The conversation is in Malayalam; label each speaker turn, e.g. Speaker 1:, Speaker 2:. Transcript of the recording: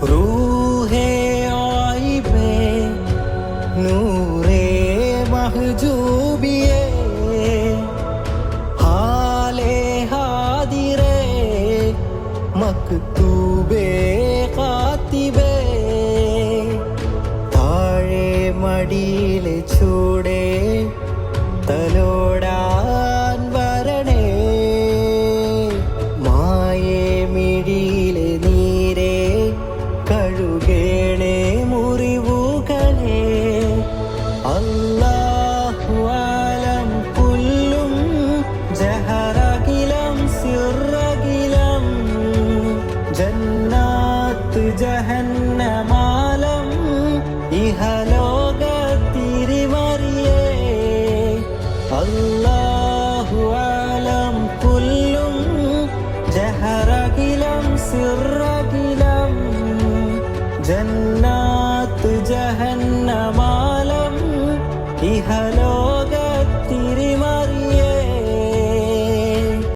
Speaker 1: रूहे आइबे नूरे महजूबिए हाले हादिरे मक्तूबे कातिबे ताळे मडीले चूडे തലോടാൻ വരണേ മായേ മിഴിയിലെ നീരെ കഴുകേണേ മുറിവുകളെ അല്ലാഹു ആലം കുല്ലും ജഹറകിലം സിറകിലം ജന്നാത്ത് ജഹന്നമാലം ഇഹലോകത്തിരിമറിയേ അല്ലാഹു ആലം കുല്ലും ജഹറകിലം സിറകിലം ജന്നാത്ത് ജഹന്നമ